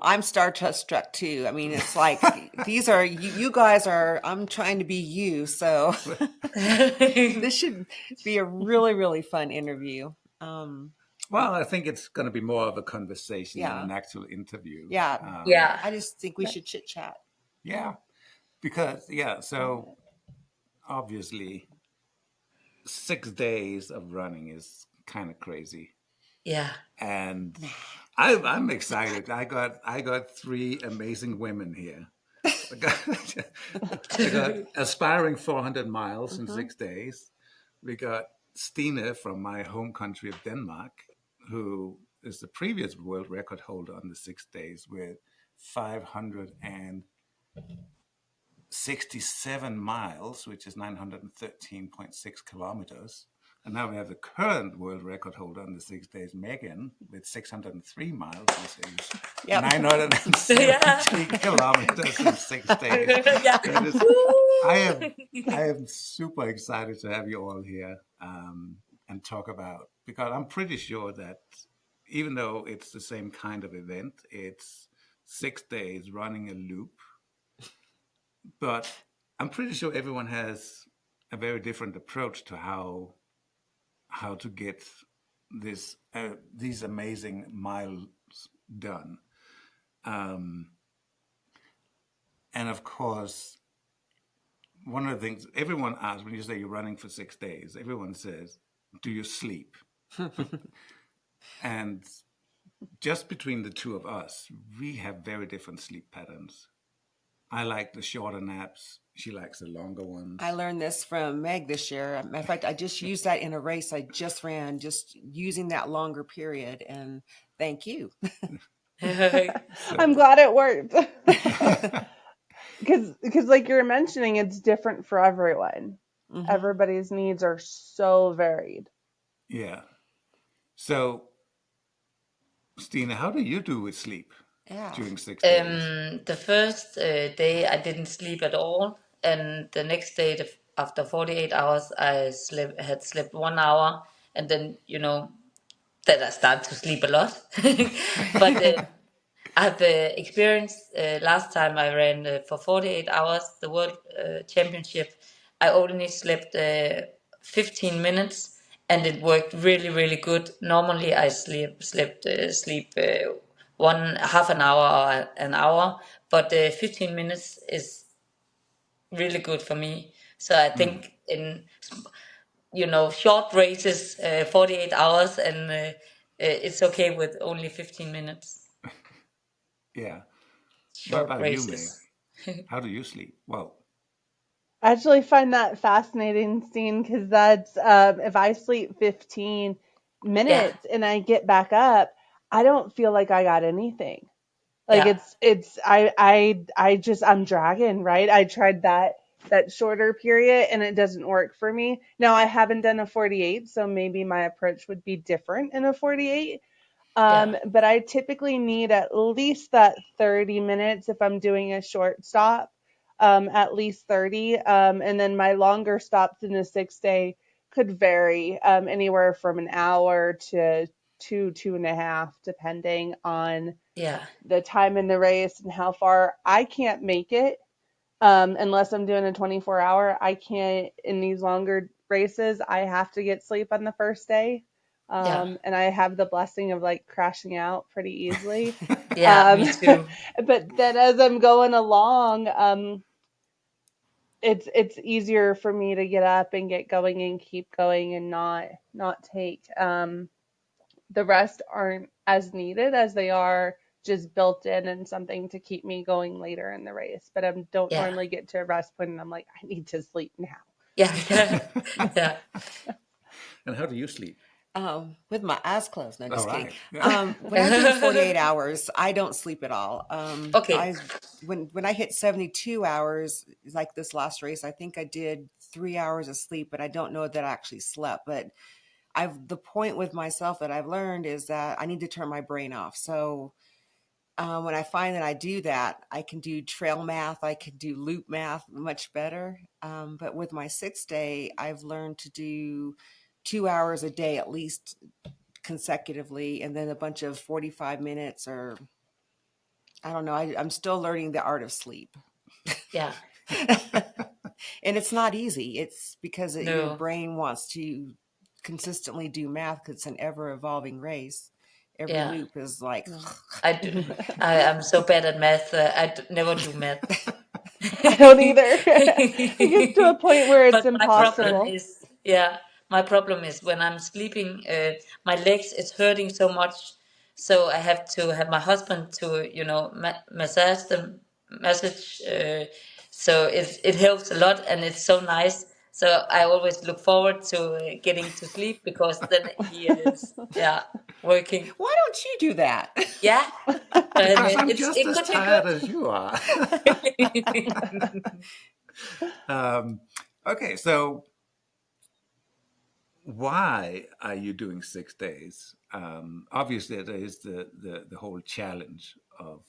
I'm starstruck too. I mean, it's like these are you guys are. I'm trying to be you, so this should be a really really fun interview. Well, I think it's going to be more of a conversation than Yeah, an actual interview. yeah. Yeah. I just think we should chit chat. Yeah, because so obviously 6 days of running is kind of crazy, Yeah. and I'm excited. I got three amazing women here. I got, I got aspiring 400 miles in Hmm. 6 days. We got Stine from my home country of Denmark, who is the previous world record holder on the 6 days with 567 miles, which is 913.6 kilometers. And now we have the current world record holder on the 6 days, Megan, with 603 miles, which is Yep. 970 kilometers in 6 days. Yeah. It is, I Woo! am, I am super excited to have you all here and talk about, because I'm pretty sure that even though it's the same kind of event, it's 6 days running a loop, but I'm pretty sure everyone has a very different approach to how to get these amazing miles done. Um, and of course, one of the things everyone asks when you say you're running for 6 days, everyone says, "Do you sleep?" And just between the two of us, we have very different sleep patterns. I like the shorter naps. She likes the longer ones. I learned this from Meg this year. Matter of fact, I just used that in a race I just ran, just using that longer period. And thank you. I'm glad it worked. Because like you were mentioning, it's different for everyone. Hmm. Everybody's needs are so varied. Yeah. So, Stina, how do you do with sleep Yeah. during 6 days? The first day I didn't sleep at all, and the next day, after 48 hours, had slept 1 hour, and then that I start to sleep a lot. But I've experienced last time I ran for 48 hours the World Championship. I only slept 15 minutes, and it worked really, really good. Normally, I sleep 1/2 an hour or an hour, but 15 minutes is really good for me. So I Mm, think in short races, 48 hours, and it's okay with only 15 minutes. yeah. What Short about you, Meg? races. How do you sleep? Well, I actually find that fascinating, Steen, because that's if I sleep 15 Yeah, minutes and I get back up, I don't feel like I got anything. Like yeah, I'm dragging, right? I tried that shorter period and it doesn't work for me. Now I haven't done a 48, so maybe my approach would be different in a 48. yeah, But I typically need at least that 30 minutes if I'm doing a short stop, at least 30. And then my longer stops in a 6 day could vary anywhere from an hour to two and a half, depending on yeah, the time in the race and how far. I can't make it unless I'm doing a 24-hour. I can't in these longer races. I have to get sleep on the first day. yeah, And I have the blessing of like crashing out pretty easily. yeah. Um, Me too. but then as I'm going along, it's easier for me to get up and get going and keep going and not take the rest aren't as needed as they are just built in and something to keep me going later in the race. But I don't Yeah, normally get to a rest point and I'm like, I need to sleep now. yeah, yeah, yeah. and how do you sleep? With my eyes closed. No, All just kidding. right. Yeah. When I do 48 hours, I don't sleep at all. Okay. When I hit 72 hours, like this last race, I think I did 3 hours of sleep, but I don't know that I actually slept. But the point with myself that I've learned is that I need to turn my brain off. So when I find that I do that, I can do trail math, I can do loop math much better. But with my 6 day, I've learned to do 2 hours a day at least consecutively, and then a bunch of 45 minutes or I don't know. I'm still learning the art of sleep. Yeah. And it's not easy. It's because your No. brain wants to consistently do math because it's an ever evolving race. Every Yeah. loop is like, Yeah. I do. I am so bad at math. Never do math. I don't either. It gets to a point where it's But my problem impossible. is, yeah, my problem is when I'm sleeping, my legs it's hurting so much, so I have to have my husband to, massage them, massage. So it helps a lot, and it's so nice. So I always look forward to getting to sleep because then he is, yeah, working. why don't you do that? Yeah, and Because I'm just it as could be tired as you are. good. um, okay, so why are you doing 6 days? Obviously, there is the whole challenge of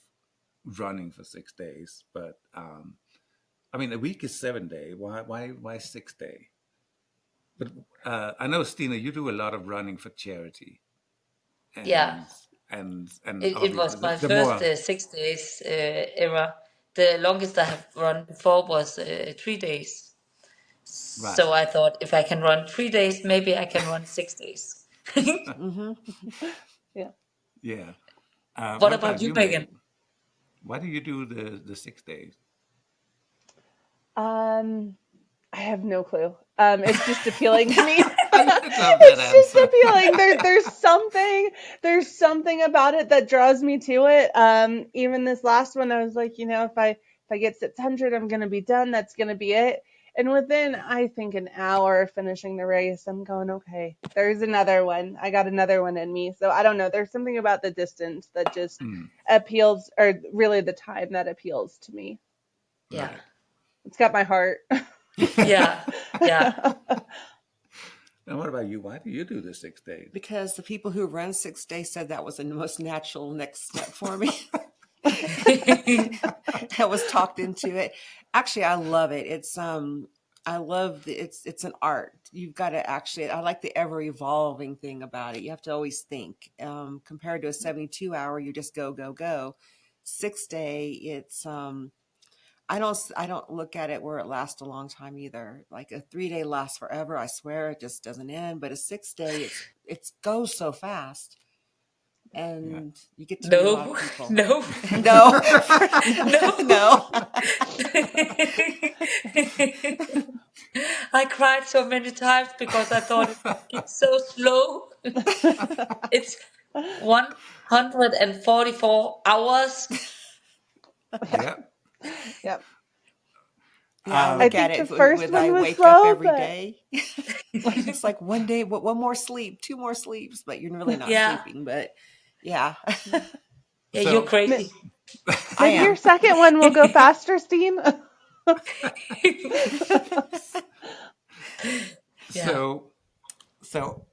running for 6 days, but I mean, a week is 7 day. Why 6 day? But I know, Stina, you do a lot of running for charity, Yeah. and and It obviously was my the first more 6 days ever. The longest I have run before was 3 days. So right, I thought if I can run 3 days, maybe I can run 6 days. Hmm. Yeah. yeah. What What about about you, you, Megan? Megan? Why do you do the 6 days? Um, I have no clue. It's just appealing to me. I love that It's just answer. appealing. There's something about it that draws me to it. Even this last one, I was like, if I get 600, I'm gonna be done. That's gonna be it. And within, I think, an hour of finishing the race, I'm going, okay, there's another one. I got another one in me. So I don't know. There's something about the distance that just Mm, appeals, or really the time that appeals to me. Yeah. right. It's got my heart. Yeah. Yeah. And what about you? Why do you do the 6 days? Because the people who run 6 days said that was the most natural next step for me. I was talked into it. Actually, I love it. I love it's an art. You've got to actually I like the ever evolving thing about it. You have to always think. Compared to a 72 hour, you just go, go, go. 6 day, it's I don't look at it where it lasts a long time either. Like a 3 day lasts forever. I swear it just doesn't end. But a 6 day, it goes so fast, Yeah. and you get to meet a lot of No. people. No. No, No. no. I cried so many times because I thought it's so slow. It's 144 hours. Yeah. Yep. Yeah, I Um, I look at think the it first with I one was wake up slow, every but day. It's like one day, one more sleep, two more sleeps, but you're really not Yeah. sleeping. But yeah, Yeah, you're so crazy. I maybe your am. second one will go faster, Stine. Yeah. so so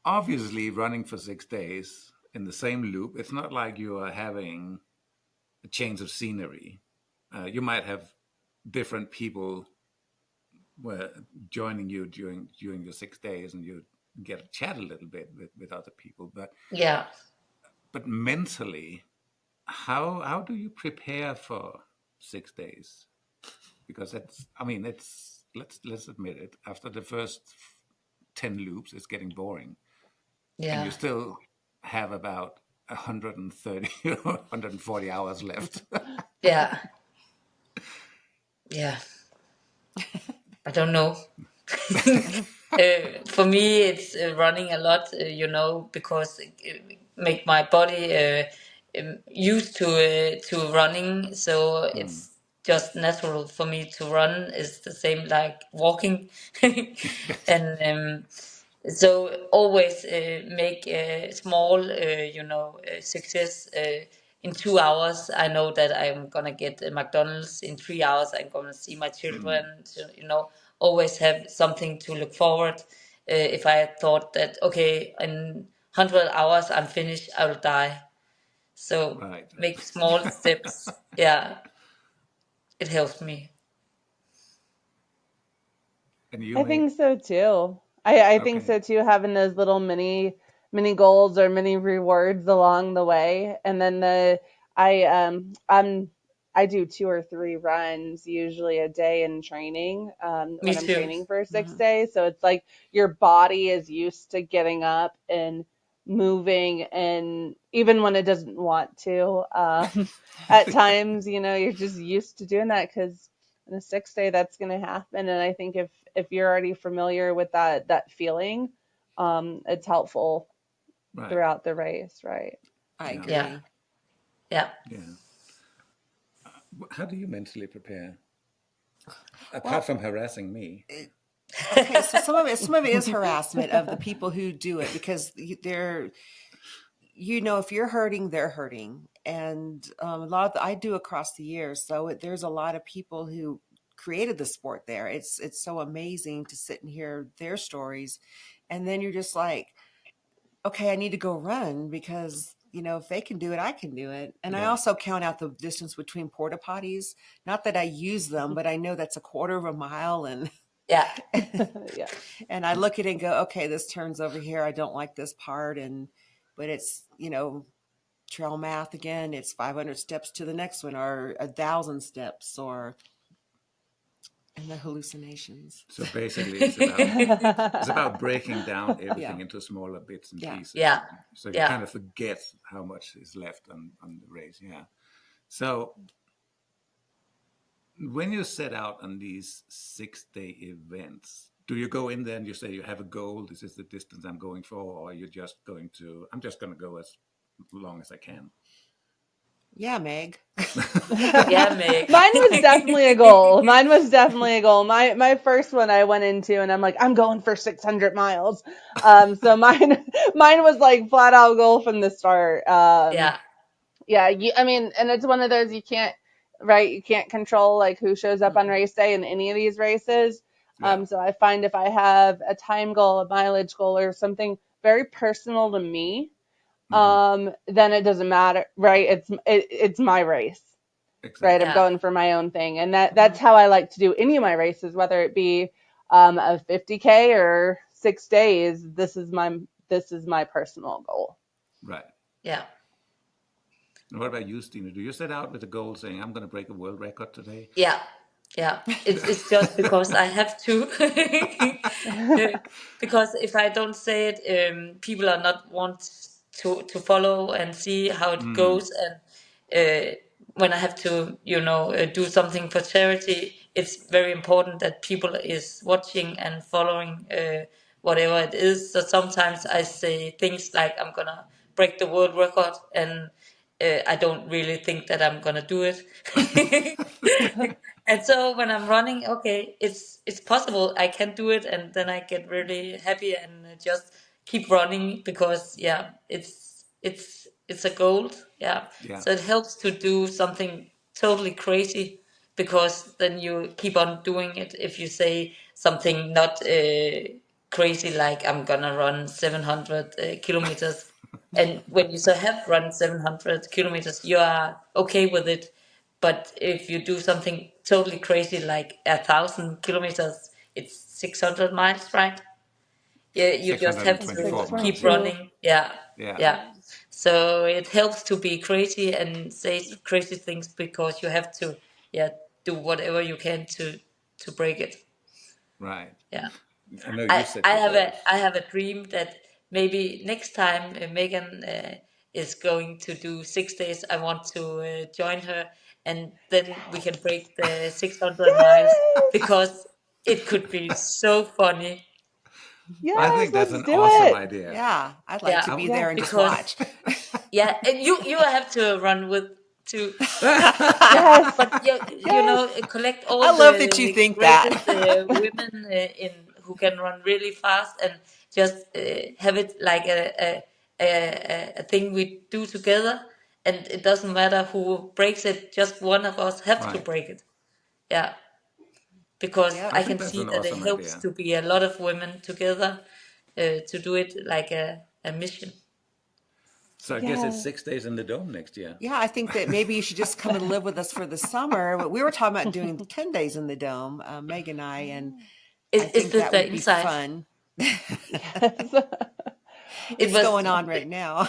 obviously running for 6 days in the same loop, it's not like you are having a change of scenery. You might have different people were joining you during your 6 days, and you get to chat a little bit with other people. Yeah. But mentally, how do you prepare for 6 days? Because it's I mean it's let's admit it. After the first 10 loops, it's getting boring, and you Yeah. still have about 130 140 hours left. Yeah. Yeah. I don't know. For me, it's running a lot, because it make my body used to running. So Mm, it's just natural for me to run. It's the same like walking, yes. and so always make a small, success. In 2 hours, I know that I'm gonna get a McDonald's. In 3 hours, I'm gonna see my Mm, children. Always have something to look forward. If I thought that okay, in 100 hours I'm finished, I will die. So right. make small steps. Yeah, it helps me. And you I may think so too. I think okay. so too, having those little mini goals or mini rewards along the way. And then I do 2 or 3 runs usually a day in training Me when I'm too. training for six Hmm. days. So it's like your body is used to getting up and moving, and even when it doesn't want to, at times, you're just used to doing that because in a 6 day that's going to happen. And I think if you're already familiar with that feeling, it's helpful Right. throughout the race, right? I Yeah. Yeah. agree. Yeah. Yeah. How do you mentally prepare? Apart Well, from harassing me. okay, so some of it is harassment of the people who do it because they're, if you're hurting, they're hurting, and a lot of I do across the years, so there's a lot of people who created the sport there. It's so amazing to sit and hear their stories, and then you're just like, okay, I need to go run because if they can do it, I can do it. And I Yeah. also count out the distance between porta potties. Not that I use them, but I know that's a quarter of a mile, and Yeah. Yeah. and I look at it and go, okay, this turns over here. I don't like this part, but it's trail math again. It's 500 steps to the next one, or 1,000 steps, or and the hallucinations. So basically, it's about breaking down Yeah, everything into smaller bits and yeah, pieces, Yeah. so you Yeah. kind of forget how much is left on the race. Yeah. So when you set out on these 6 day events, do you go in there and you say you have a goal? This is the distance I'm going for, or you're just going to? I'm just going to go as long as I can. yeah, Meg. Yeah, Meg. Mine was definitely a goal. Mine was definitely a goal. My first one I went into and I'm like, I'm going for 600 miles. So mine was like flat out goal from the start. Yeah. Yeah, I mean, and it's one of those you can't, right? You can't control like who shows up on Mm-mm. race day in any of these races. Yeah. So I find if I have a time goal, a mileage goal, or something very personal to me, Hmm. then it doesn't matter, right? It's my race, right? I'm Exactly. Yeah. going for my own thing, and that's Mhm. how I like to do any of my races, whether it be a 50K or 6 days. This is my personal goal. Right. Yeah. And what about you, Stina? Do you set out with a goal saying, I'm going to break a world record today? Yeah. Yeah. It's just because I have to. Because if I don't say it, people are not want to follow and see how it Mm, goes. And when I have to, do something for charity, it's very important that people is watching and following whatever it is. So sometimes I say things like I'm gonna break the world record, and I don't really think that I'm gonna do it. And so when I'm running, okay, it's possible I can do it, and then I get really happy and just keep running because yeah, it's a goal, yeah. yeah. So it helps to do something totally crazy because then you keep on doing it. If you say something not crazy like I'm gonna run 700 kilometers, and when you so have run 700 kilometers, you are okay with it. But if you do something totally crazy like 1,000 kilometers, it's 600 miles, right? Yeah, you just have Like to 624 keep miles. Yeah. 6.2. running. Yeah, Yeah. yeah. So it helps to be crazy and say crazy things because you have to, yeah, do whatever you can to break it. Right. Yeah. I know you I set I your have goals. a dream that maybe next time Megan is going to do 6 days. I want to join her, and then we can break the 600 miles Yay! because it could be so funny. I Yes, think that's let's an do awesome it. idea. Yeah, I'd like Yeah, to be I, there Yes. and just because watch. yeah, and you have to run with too. Yes. But Yes. collect all I love that you the think that. greatest women in who can run really fast and just have it like a thing we do together. And it doesn't matter who breaks it; just one of us have to right. break it. Yeah, because Yep. I I think can that's see an that it awesome helps idea. to be a lot of women together to do it like a mission. So I guess it's Yes. 6 days in the dome next year. Yeah, I think that maybe you should just come and live with us for the summer. But we were talking about doing 10 days in the dome, Meg and I, and I Is think this that the would be inside? fun. Yes. It It's was. going on right now.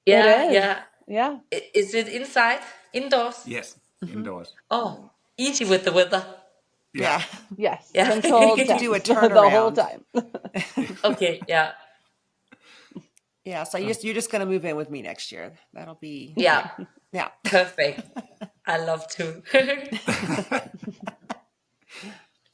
It Yeah, is. yeah. Yeah. Is it inside, indoors? Yes, Hmm. indoors. Oh, easy with the weather. Yeah. Yeah. Yes. Yeah. Controlled You do a temps the whole turnaround. time. Okay. Yeah. Yeah, so Oh. you're just going to move in with me next year. That'll be, Yeah. yeah. Yeah. Perfect. I love to.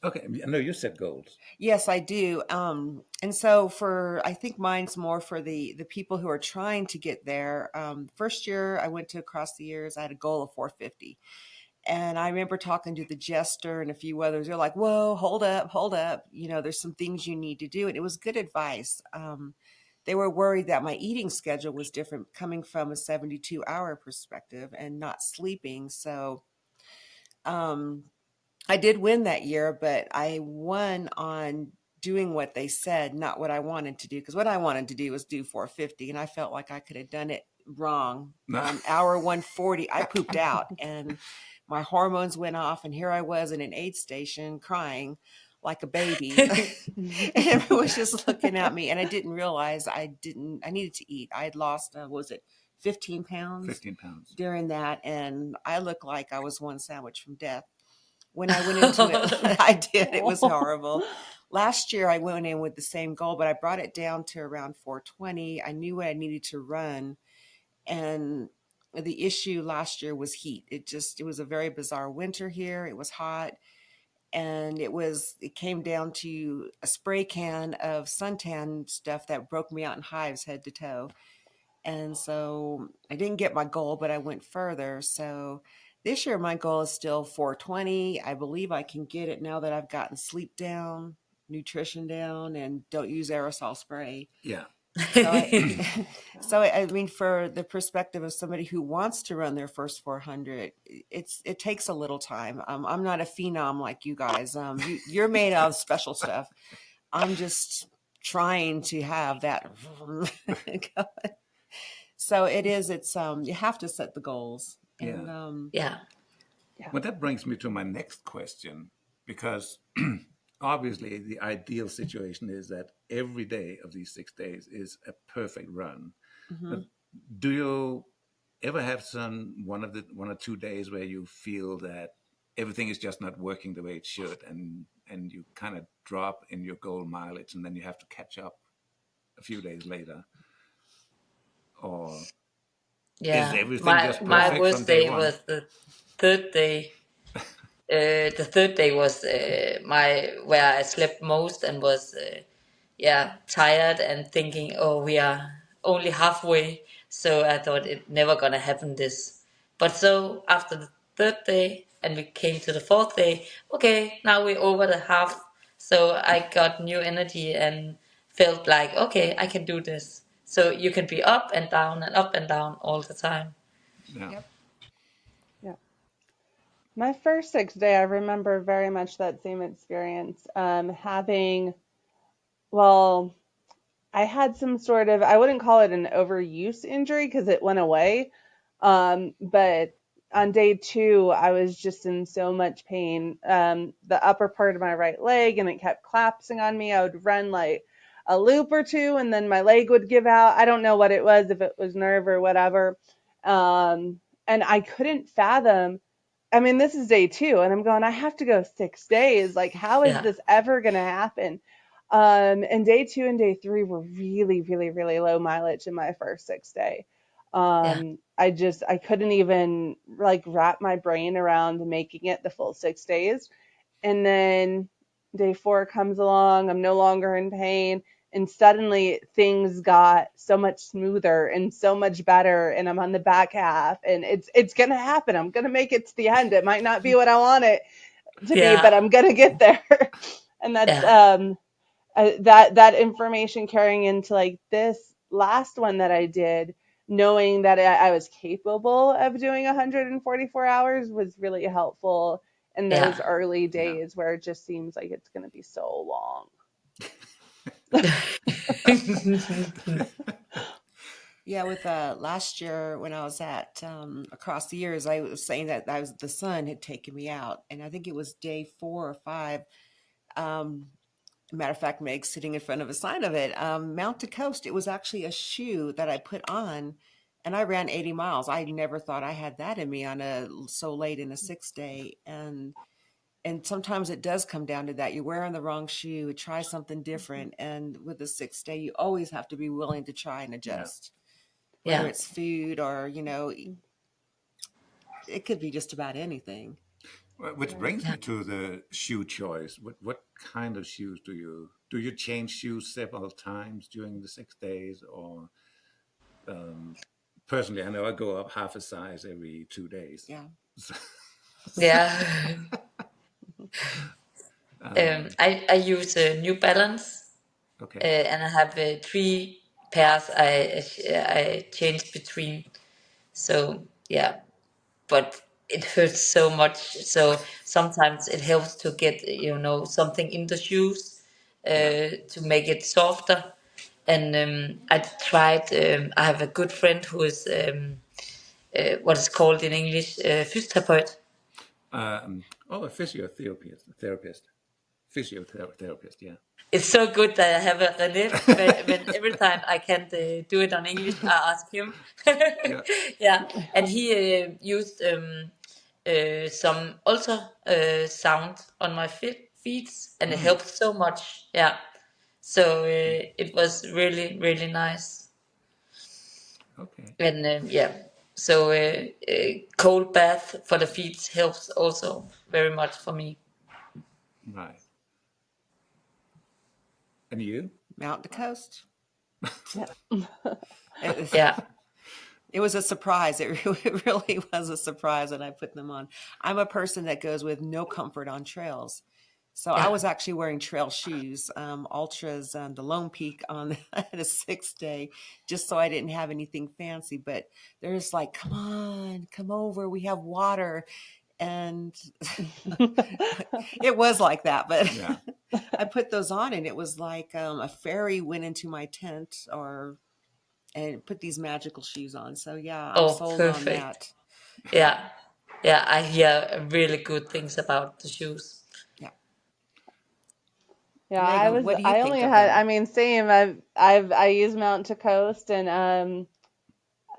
Okay. No, you said goals. Yes, I do. And so for I think mine's more for the people who are trying to get there. First year I went to across the years, I had a goal of 450. And I remember talking to the jester and a few others. They're like, "Whoa, hold up, hold up. You know, there's some things you need to do." And it was good advice. They were worried that my eating schedule was different coming from a 72-hour perspective and not sleeping. So um, I did win that year, but I won on doing what they said, not what I wanted to do. Because what I wanted to do was do 450, and I felt like I could have done it wrong. No. Hour 140, I pooped out, and my hormones went off, and here I was in an aid station crying like a baby. And everyone was just looking at me, and I didn't realize I needed to eat. I had lost, what was it, 15 pounds 15 pounds. during that, and I looked like I was one sandwich from death when I went into it. I did. It was horrible. Last year, I went in with the same goal, but I brought it down to around 420. I knew I needed to run. And the issue last year was heat. It was a very bizarre winter here. It was hot. And it came down to a spray can of suntan stuff that broke me out in hives head to toe. And so I didn't get my goal, but I went further. So this year, my goal is still 420. I believe I can get it now that I've gotten sleep down, nutrition down, and don't use aerosol spray. Yeah. So I mean, for the perspective of somebody who wants to run their first 400, it takes a little time. I'm not a phenom like you guys. You're made of special stuff. I'm just trying to have that. So you have to set the goals. Yeah. And Yeah. Yeah. Well, that brings me to my next question, because obviously the ideal situation is that every day of these 6 days is a perfect run. But mhm. do you ever have one or 2 days where you feel that everything is just not working the way it should, and you kind of drop in your goal mileage, and then you have to catch up a few days later? Or is Yeah. everything My just my perfect from worst day day one? was the third day. The third day was my where I slept most and was yeah, tired and thinking, oh, we are only halfway. So I thought it never gonna happen this. But so after the third day and we came to the fourth day, okay, now we're over the half. So I got new energy and felt like, okay, I can do this. So you can be up and down all the time. Yeah. Yep. Yeah. My first 6 day, I remember very much that same experience. Well, I had some sort of, I wouldn't call it an overuse injury because it went away. But on day two, I was just in so much pain. The upper part of my right leg, and it kept collapsing on me. I would run like a loop or two, and then my leg would give out. I don't know what it was, if it was nerve or whatever. And I couldn't fathom. I mean, this is day two, and I'm going, I have to go 6 days. Like, how is Yeah, this ever going to happen? And day two and day three were really, really, really low mileage in my first 6 day. yeah, I couldn't even like wrap my brain around making it the full 6 days. And then day four comes along, I'm no longer in pain. And suddenly things got so much smoother and so much better. And I'm on the back half, and it's gonna happen. I'm gonna make it to the end. It might not be what I want it to be, but yeah, I'm gonna get there. And that's yeah, that information carrying into like this last one that I did, knowing that I was capable of doing 144 hours was really helpful in those yeah. early Yeah. days where it just seems like it's going to be so long. Yeah, with last year when I was at across the years, I was saying that the sun had taken me out, and I think it was day 4 or 5. Um, Matter of fact, Meg's sitting in front of a sign of it. Mount to Coast. It was actually a shoe that I put on, and I ran 80 miles. I never thought I had that in me on a so late in a 6 day. And sometimes it does come down to that. You're wearing the wrong shoe, try something different. And with the 6 day, you always have to be willing to try and Yeah. adjust, whether Yeah. it's food or, it could be just about anything. Which Right. brings me to the shoe choice. What kind of shoes do you change shoes several times during the 6 days, or personally, I know I go up half a size every 2 days. Yeah. Yeah. um, I use New Balance, okay. and I have three pairs I change between. So yeah, but it hurts so much. So sometimes it helps to get something in the shoes Yeah. to make it softer. And I tried. I have a good friend who is what is called in English physiotherapist. A physiotherapist. Yeah. It's so good that I have a René. When every time I can't do it on English, I ask him. Yeah. Yeah, and he used some sound on my feet, and it Mm, helped so much. Yeah, so it was really really nice. okay. And yeah, so cold bath for the feet helps also very much for me. Right. And you? Mountain to coast. Yeah. It, Yeah, it was a surprise. It really was a surprise when I put them on. I'm a person that goes with no comfort on trails. So I yeah. was actually wearing trail shoes, Ultras, the Lone Peak on at a 6 day, just so I didn't have anything fancy. But they're just like, come on, come over. We have water. And it was like that. But Yeah. I put those on and it was like a fairy went into my tent and put these magical shoes on. So yeah, I'm Oh, sold on perfect. that. Yeah, yeah, I hear really good things about the shoes. Yeah. Yeah, Megan, what do you I think only of had, them? I mean, same. I use Mountain to Coast, and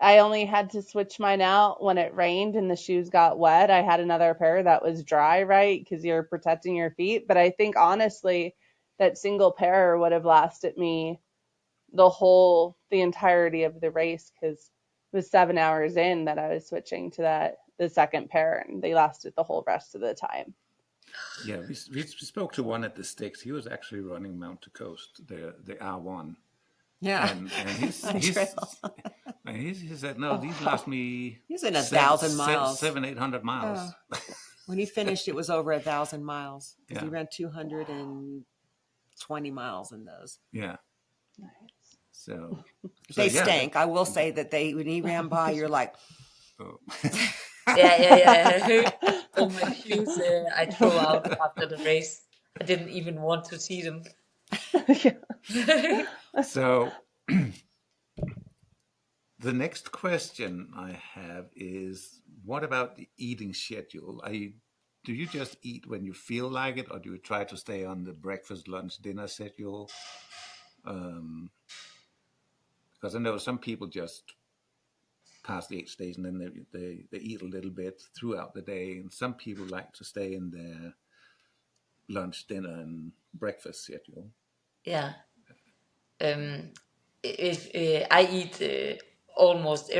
I only had to switch mine out when it rained and the shoes got wet. I had another pair that was dry, right? Because you're protecting your feet. But I think honestly, that single pair would have lasted me the entirety of the race, because it was 7 hours in that I was switching to the second pair, and they lasted the whole rest of the time. Yeah. We spoke to one at the Sticks. He was actually running Mount to Coast, the R1, Yeah. and On trail. he said, no, these last me He's in 1,000 miles. 800 miles. When he finished, it was over 1,000 miles because he Yeah. ran 220 miles in those. Yeah. Nice. So They yeah. stank. I will say that when he ran by, you're like, Oh. Yeah, yeah, yeah. All my shoes I throw out after the race. I didn't even want to see them. Yeah. So the next question I have is, what about the eating schedule? Do you just eat when you feel like it, or do you try to stay on the breakfast, lunch, dinner schedule? Um, because I know some people just pass the 8 days and then they eat a little bit throughout the day, and some people like to stay in their lunch, dinner, and breakfast schedule. Yeah. Um, if I eat almost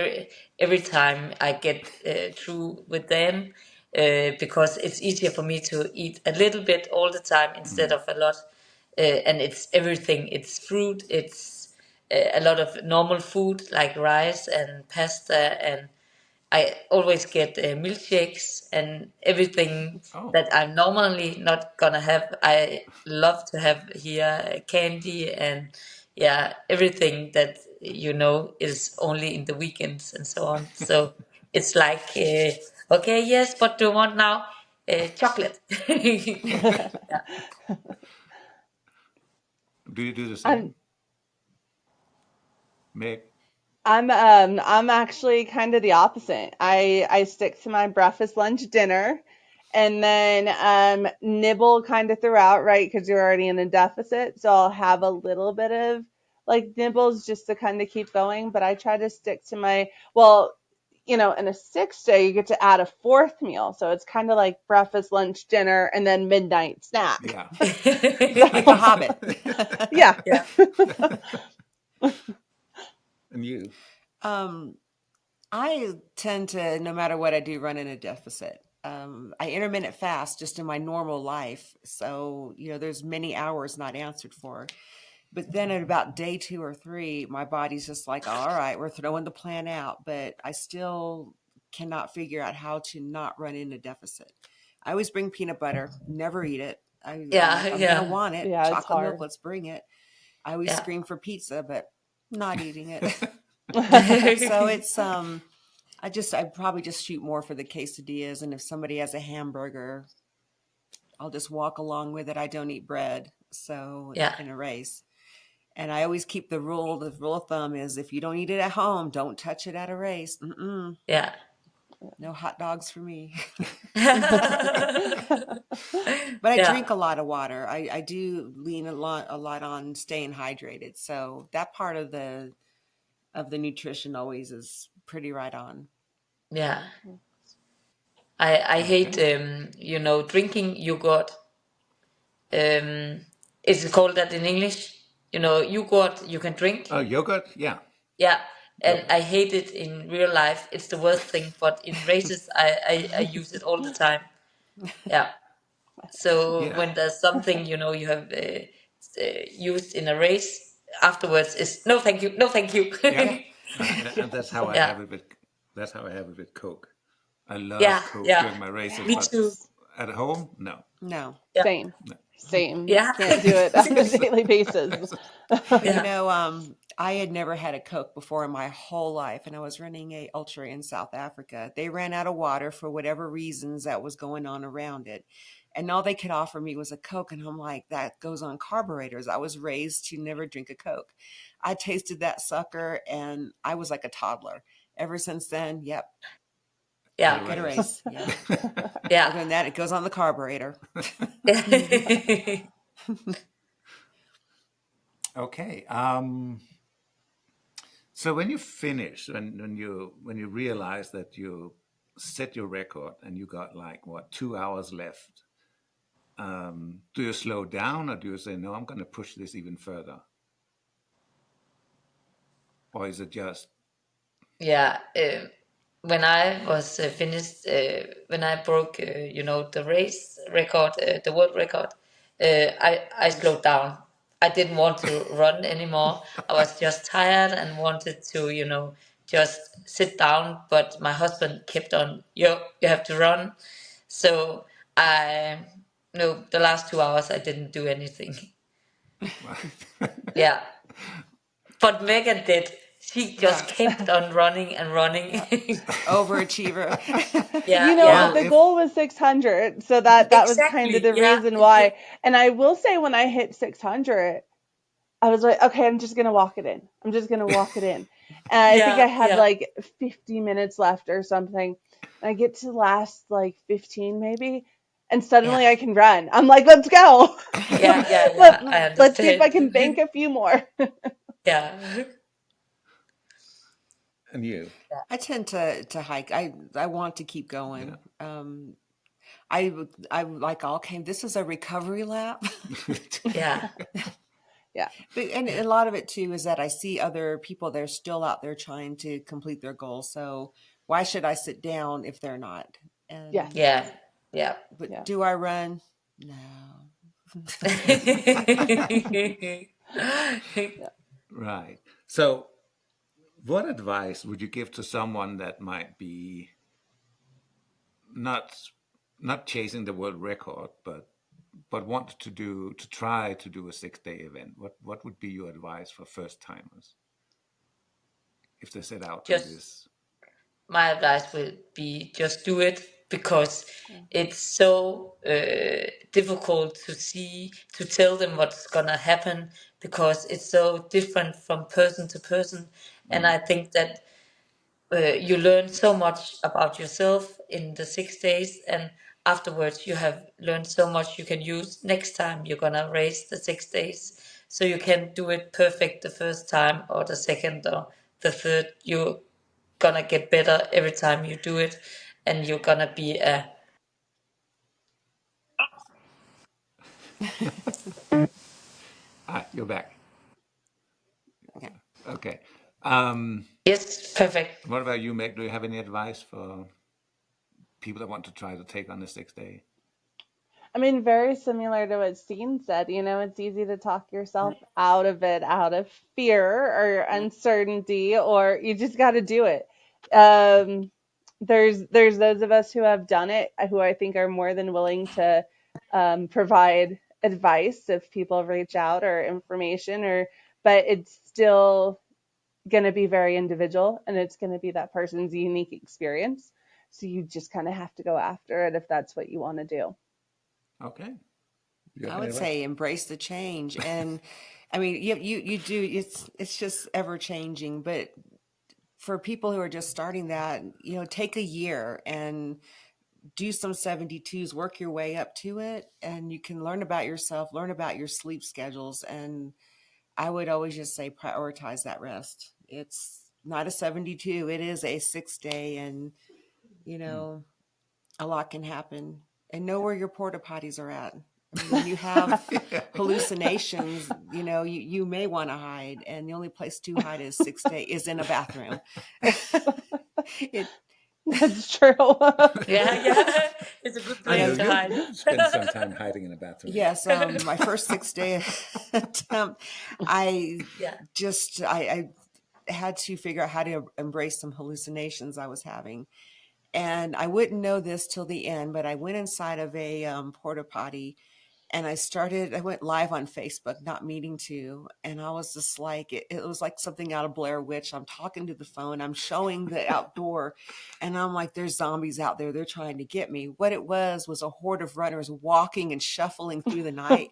every time I get through with them, because it's easier for me to eat a little bit all the time instead Mm. of a lot. And it's everything. It's fruit. It's a lot of normal food like rice and pasta, and I always get milkshakes and everything Oh, that I'm normally not gonna have. I love to have here candy and yeah, everything that is only in the weekends and so on. So it's like, okay, yes, what do you want now? Chocolate. Yeah, do you do the I'm same, Meg? I'm actually kind of the opposite. I stick to my breakfast, lunch, dinner, and then nibble kind of throughout, right? Because you're already in a deficit, so I'll have a little bit of like nibbles just to kind of keep going, but I try to stick to my, well, in a 6 day, you get to add a fourth meal. So it's kind of like breakfast, lunch, dinner, and then midnight snack. Yeah. Like the So, Hobbit. yeah. Yeah. And you? um, I tend to, no matter what I do, run in a deficit. I intermittent fast just in my normal life. So, there's many hours not answered for. But then at about day 2 or 3, my body's just like, all right, we're throwing the plan out. But I still cannot figure out how to not run in a deficit. I always bring peanut butter, never eat it. I'm Yeah. like, I'm going to Yeah. want it. Yeah, it's Chocolate milk, hard. let's bring it. I always Yeah. scream for pizza, but not eating it. Yeah. So it's I probably just shoot more for the quesadillas, and if somebody has a hamburger, I'll just walk along with it. I don't eat bread, so Yeah. in a race. And I always keep the rule of thumb is if you don't eat it at home, don't touch it at a race. Yeah. No hot dogs for me. Yeah. But I Yeah. drink a lot of water. I do lean a lot on staying hydrated. So that part of the nutrition always is pretty right on. Yeah. I hate Okay. drinking yogurt. Is called that in English? Yogurt you can drink. Oh, yogurt? Yeah. Yeah. And Yogurt. I hate it in real life. It's the worst thing, but in races I use it all the time. Yeah. So Yeah. when there's something you have used in a race, afterwards is no thank you, no thank you. Yeah. Yeah. And that's how I Yeah. have it with Coke. I Yeah. love Coke Yeah. during my races, Me but too. Yes. at home, no. No. Yeah. Same. No. Same. Yeah. Can't do it on a daily basis. But Yeah. I had never had a Coke before in my whole life, and I was running a ultra in South Africa. They ran out of water for whatever reasons that was going on around it. And all they could offer me was a Coke. And I'm like, that goes on carburetors. I was raised to never drink a Coke. I tasted that sucker and I was like a toddler. Ever since then, yep, At a Coke at a race. race. Yeah. Yeah. Other than that, it goes on the carburetor. Okay. So when you finish, when you realize that you set your record and you got like what 2 hours left, do you slow down or do you say no? I'm going to push this even further, or is it just Yeah. When I was finished, when I broke, the race record, the world record, I slowed down. I didn't want to run anymore. I was just tired and wanted to, just sit down. But my husband kept on, you have to run. So I, no, the last 2 hours I didn't do anything. Yeah, but Megan did. She just Yeah. kept on running and running. Yeah. Overachiever. Yeah, well, yeah, The if goal was 600, so that was kind of exactly. the Yeah, reason why. And I will say, when I hit 600, I was like, okay, I'm just gonna walk it in. I'm just gonna walk it in. And I think I yeah, had yeah, like 50 minutes left or something. And I get to the last like 15 maybe, and yeah, suddenly I can run. I'm like, let's go. yeah, yeah, Let, yeah. I let's see if I understand. can bank a few more. Yeah, and you, I tend to hike. I want to keep yeah. going. I like, okay, this is a recovery lap. yeah, Yeah. And a lot of it too is that I see other people, they're still out there trying to complete their goals. So why should I sit down if they're not? And Yes. yeah, yeah. but Yeah. do I run? No. Yeah. Right. So, what advice would you give to someone that might be not not chasing the world record, but want to try to do a 6 day event? What would be your advice for first timers if they set out on Just this? my advice would be just do it because it's so difficult to tell them what's gonna happen because it's so different from person to person, and Mm. I think that you learn so much about yourself in the 6 days, and afterwards you have learned so much you can use next time you're gonna race the 6 days. So you can do it perfect the first time or the second or the third. You're gonna get better every time you do it, and you're gonna be a You're back. Okay. Okay. yes, perfect. What about you, Meg? Do you have any advice for people that want to try to take on the 6 day? I mean, very similar to what Steen said. It's easy to talk yourself out of it, out of fear or uncertainty, or you just got to do it. Um, there's those of us who have done it, who I think are more than willing to provide advice if people reach out or information, but it's still going to be very individual, and it's going to be that person's unique experience. So you just kind of have to go after it if that's what you want to do. Okay. You have I any would advice? say embrace the change. And I mean, you do, it's just ever changing, but for people who are just starting that, take a year and do some 72s, work your way up to it, and you can learn about yourself, learn about your sleep schedules. And I would always just say prioritize that rest. It's not a 72, it is a 6 day, and you Mm. know, a lot can happen. And know where your porta potties are at. I mean, when you have hallucinations, you may want to hide, and the only place to hide is 6 day is in a bathroom. it That's true. Yeah, yeah. It's a good I know place yeah to hide. you've spent some time hiding in the bathroom. yes, my first 6 day attempt, I Yeah. just I had to figure out how to embrace some hallucinations I was having. And I wouldn't know this till the end, but I went inside of a porta potty, and I went live on Facebook, not meaning to. And I was just like, it was like something out of Blair Witch. I'm talking to the phone, I'm showing the outdoor, and I'm like, there's zombies out there. They're trying to get me. What it was a horde of runners walking and shuffling through the night.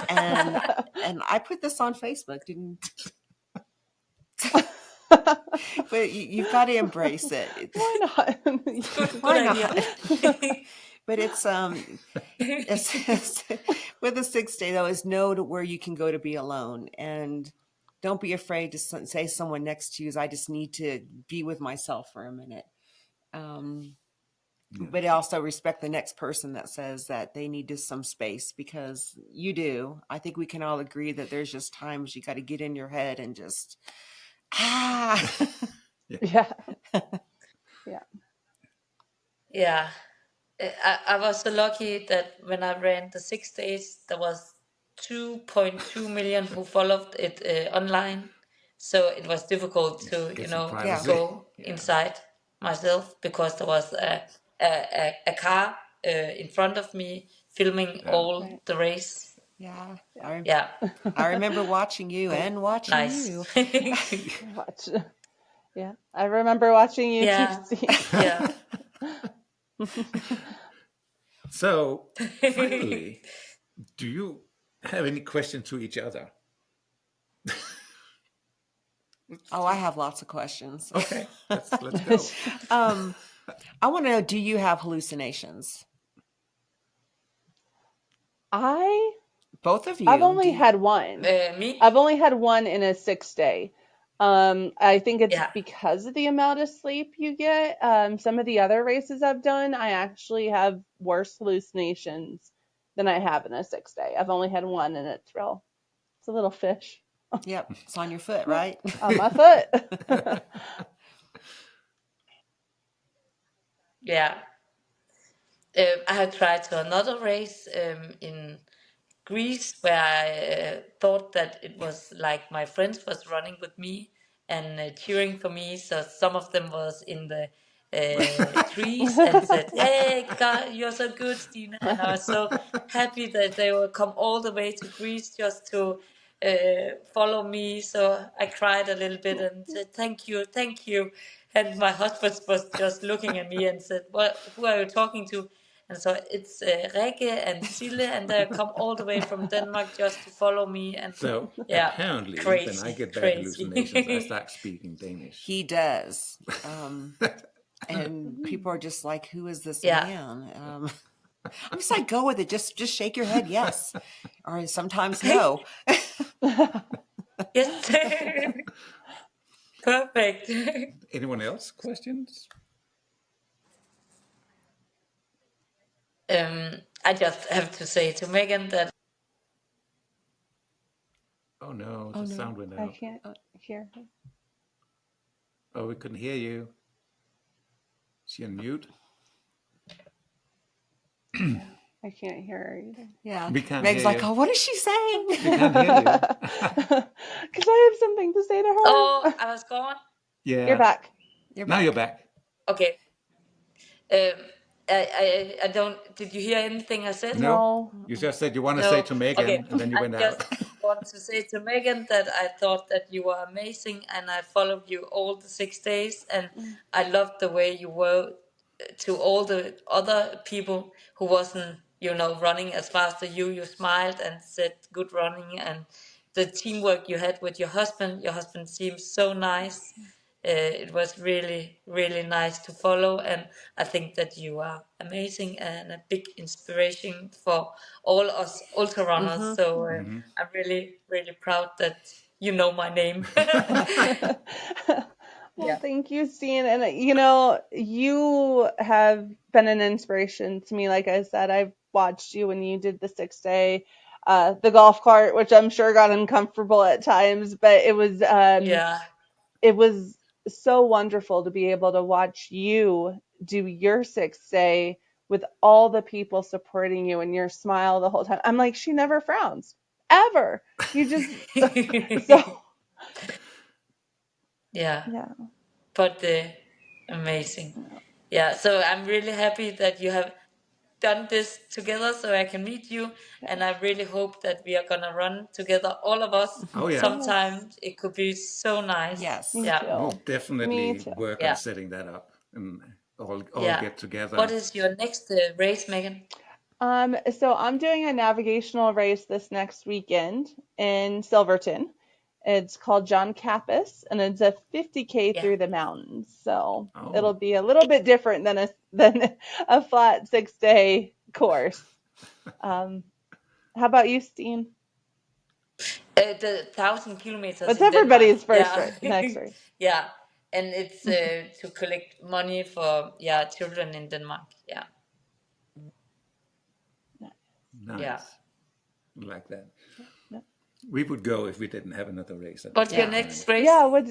And I put this on Facebook, didn't, but you've got to embrace it. Why not? Good Why idea. not? But it's with a 6 day though, is know to where you can go to be alone, and don't be afraid to say someone next to you is, I just need to be with myself for a minute. But Yes. also respect the next person that says that they need just some space, because you do. I think we can all agree that there's just times you got to get in your head and just Yeah. Yeah. Yeah. Yeah. I was so lucky that when I ran the 6 days, there was 2.2 million who followed it online. So it was difficult to, Get some yeah, privacy. go Yeah. inside myself because there was a car in front of me filming Yeah. all Right. the race. yeah. Yeah. I remember watching you and watching Nice. you. Watch. Yeah. I remember watching you too, Yeah. Steve. Yeah. So, finally, do you have any questions to each other? Oh, I have lots of questions. Okay, let's go. um, I want to know, do you have hallucinations? I Both of I've you? only had one. Me? I've only had one in a 6 day. I think it's Yeah. because of the amount of sleep you get. Some of the other races I've done, I actually have worse hallucinations than I have in a 6 day. I've only had one, and it's a little fish. Yep, it's on your foot, Yeah, right? on my foot. Yeah. I had tried to another race in Greece where I thought that it was like my friends was running with me and cheering for me. So some of them was in the trees and said, "Hey, God, you're so good, Stina!" And I was so happy that they would come all the way to Greece just to follow me. So I cried a little bit and said, "Thank you, thank you." And my husband was just looking at me and said, "What? Who are you talking to?" And so it's Rikke and Sille, and they come all the way from Denmark just to follow me. And So, yeah, apparently, when I crazy, get bad hallucinations, I crazy. start speaking Danish. He does. And people are just like, who is this Yeah, man? I'm just like, go with it. Just shake your head yes, or sometimes no. Yes. Perfect. Anyone else? Questions? I just have to say to Megan that Oh no, Oh the no. sound went I out. can't hear her. Oh, we couldn't hear you. Is she on mute? Yeah, I can't hear her either. Yeah. We can't Meg's hear like, you. oh, what is she saying? We can't hear you. Because I have something to say to oh, her. I was gone. You're Yeah. back. You're Now you're back. back. Okay. Um, I don't. Did you hear anything I said? No, No. you just said you want to say No. to Okay. Megan, and then you I went out. just want to say to Megan that I thought that you were amazing, and I followed you all the 6 days, and I loved the way you were to all the other people who wasn't, running as fast as you. You smiled and said good running, and the teamwork you had with your husband. Your husband seems so nice. It was really, really nice to follow, and I think that you are amazing and a big inspiration for all us ultra runners. Mm-hmm. So I'm really, really proud that you know my name. Well, Yeah, thank you, Stine. And you have been an inspiration to me. Like I said, I've watched you when you did the 6 day, the golf cart, which I'm sure got uncomfortable at times, but yeah, it was so wonderful to be able to watch you do your 6 day with all the people supporting you and your smile the whole time. I'm like, she never frowns ever. You just so yeah. yeah. But amazing. Yeah, so I'm really happy that you have done this together so I can meet you. And I really hope that we are gonna run together, all of us. Oh yeah, Yes, Sometimes it could be so nice. Yes. me Yeah, we'll too. Me definitely too. work on yeah, setting that up and all yeah. get What together. is your next race, Megan? So I'm doing a navigational race this next weekend in Silverton. It's called John Kappas, and it's a 50K Yeah. through the mountains. So it'll Oh, be a little bit different than a flat 6 day course. Um, how about you, Steen? The 1,000 kilometers What's in Denmark. everybody's Yeah, next race? yeah. And it's to collect money for children in Denmark. Yeah, yeah. nice. Like that. Yeah. We would go if we didn't have another race at the What's your same Yeah. time. next race? Yeah. What?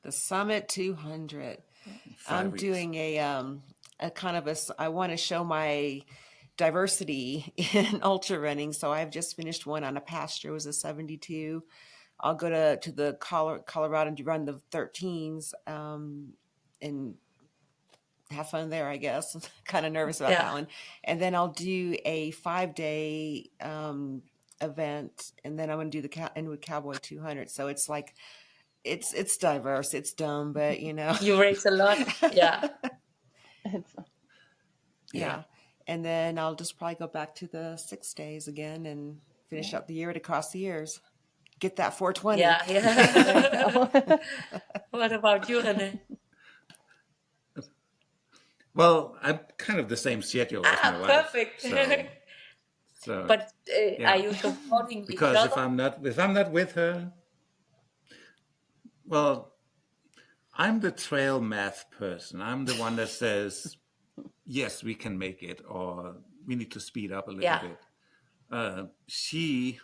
The Summit 200. In I'm 5 weeks. doing a kind of I want to show my diversity in ultra running. So I've just finished one on a pasture. It was a 72. I'll go to the Colorado and run the 13s and have fun there, I guess. Kind of nervous about Yeah. that one. And then I'll do a 5 day event, and then I'm going to do the Inwood Cowboy 200. So it's like it's diverse. It's dumb, but You race a lot. Yeah. It's, Yeah. yeah. And then I'll just probably go back to the 6 days again and finish yeah. up the year to cross the years. Get that 420. Yeah. There you Yeah. go. What about you, René? Well, I'm kind of the same schedule as my Ah, wife, perfect. so But are yeah. you supporting each Because other? if I'm not with her, well, I'm the trail math person. I'm the one that says yes, we can make it, or we need to speed up a little Yeah. bit. She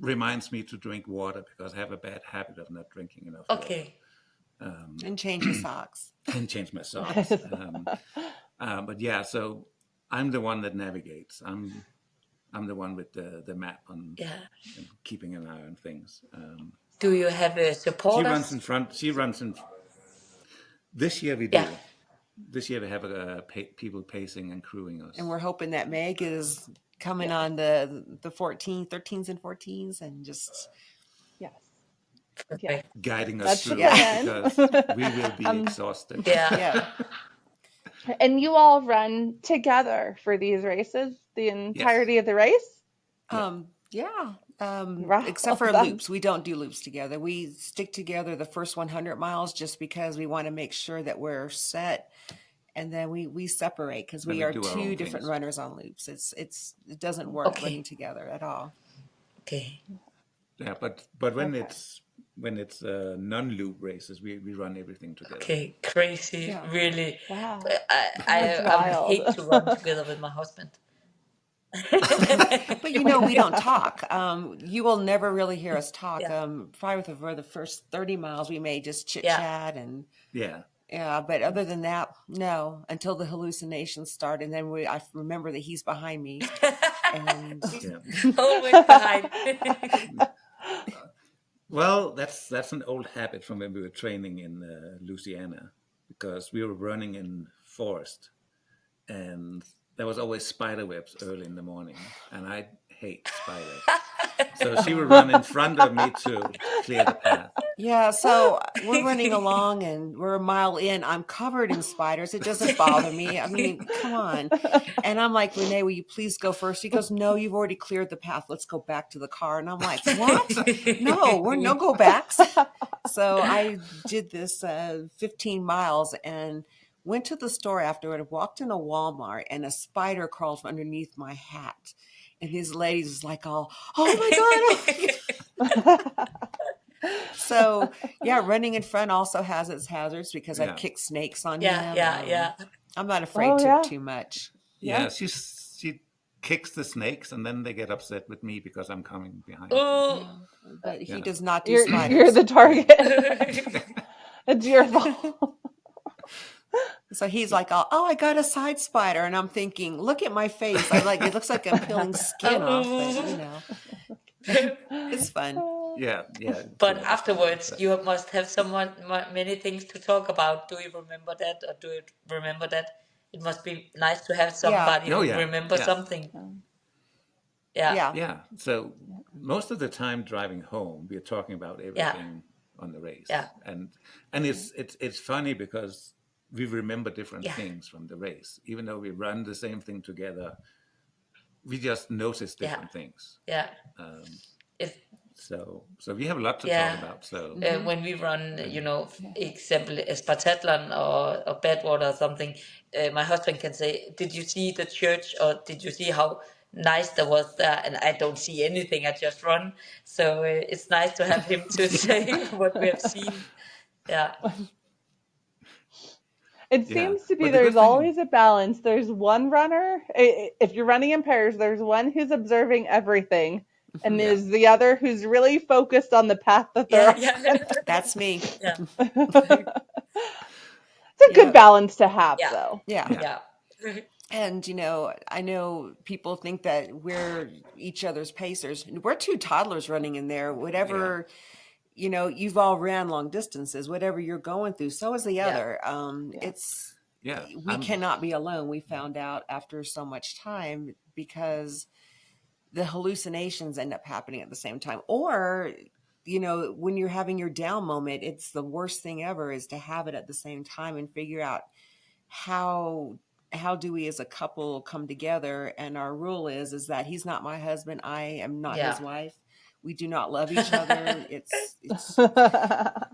reminds me to drink water because I have a bad habit of not drinking enough water. Okay. And change your socks. And change my socks. But yeah, so I'm the one that navigates. I'm the one with the map on Yeah. and keeping an eye on things. Do you have She runs supporters? in front. She runs in. This year we Yeah. do. This year we have people pacing and crewing And us. we're hoping that Meg is coming Yeah. on the 14, 13s and 14s and just Yes. Yes. Perfect. Guiding us That's the through yeah. plan. because we will be um, exhausted. Yeah. Yeah. and you all run together for these races, the Yes. entirety of the race? Yeah. Yeah. Except Wow, for that's loops. We don't do loops together. We stick together the first 100 miles just because we want to make sure that we're set and then we separate because Then we we are do our two own different things. runners on loops. It doesn't work running Okay. together at all. Okay. Yeah, but when Okay. it's non-loop races, we run everything together. Okay. Crazy. Yeah. Really. Wow. That's I would wild. hate to run together with my husband. But we don't talk. You will never really hear us talk. Yeah. Probably for the first 30 miles, we may just chit Yeah. chat and Yeah, yeah. But other than that, no. Until the hallucinations start, and then I remember that he's behind me, and yeah. Always behind. Well, that's an old habit from when we were training in Louisiana, because we were running in forest, and there was always spider webs early in the morning, and I hate spiders. So she would run in front of me to clear the path. yeah. So we're running along, and we're a mile in. I'm covered in spiders. It doesn't bother me. I mean, come on. And I'm like, Renee, will you please go first? He goes, no, you've already cleared the path. Let's go back to the car. And I'm like, what? No, we're no go backs. So I did this 15 miles and went to the store afterward, walked in a Walmart, and a spider crawled from underneath my hat. And his ladies was like, oh my God. Oh my God. So yeah, running in front also has its hazards because I've Yeah. kicked snakes on Yeah, him. yeah. I'm not afraid yeah. too much. Yeah, she kicks the snakes, and then they get upset with me because I'm coming behind them. Oh. Yeah. But he Yeah. does not do You're spiders. the target. It's your fault. So he's like, oh, I got a side spider. And I'm thinking, look at my face. I'm like, it looks like I'm peeling skin off, but it's fun. Yeah. But to afterwards, understand. you must have many things to talk about. Do you remember that, or do you remember that? It must be nice to have Yeah. somebody Oh who yeah, remembers yeah, something. Yeah, Yeah. yeah. So most of the time driving home, we're talking about yeah, everything on the race, yeah, and it's funny because we remember different yeah, things from the race, even though we run the same thing together. We just notice yeah, different things. yeah. Um, It, so we have a lot to talk yeah. about. So When we run, and example, a Spartathlon or Badwater or something, my husband can say, "Did you see the church, or did you see how nice that was there?" And I don't see anything. I just run. So it's nice to have him to say what we have seen. Yeah, It yeah, seems to be but the good there's thing, always a balance. There's one runner, if you're running in pairs, there's one who's observing everything, and yeah, there's the other who's really focused on the path that they're yeah, on. yeah, That's me. yeah, It's a good Yep. balance to have, yeah, though. Yeah. yeah, yeah, And, I know people think that we're each other's pacers. We're two toddlers running in there. yeah, Whatever, you've all ran long distances, whatever you're going through, so is the yeah, other. Yeah. yeah. We cannot be alone. We found out after so much time because the hallucinations end up happening at the same time. Or, when you're having your down moment, it's the worst thing ever is to have it at the same time and figure out how do we as a couple come together. And our rule is that he's not my husband, I am not yeah. his wife, we do not love each other. It's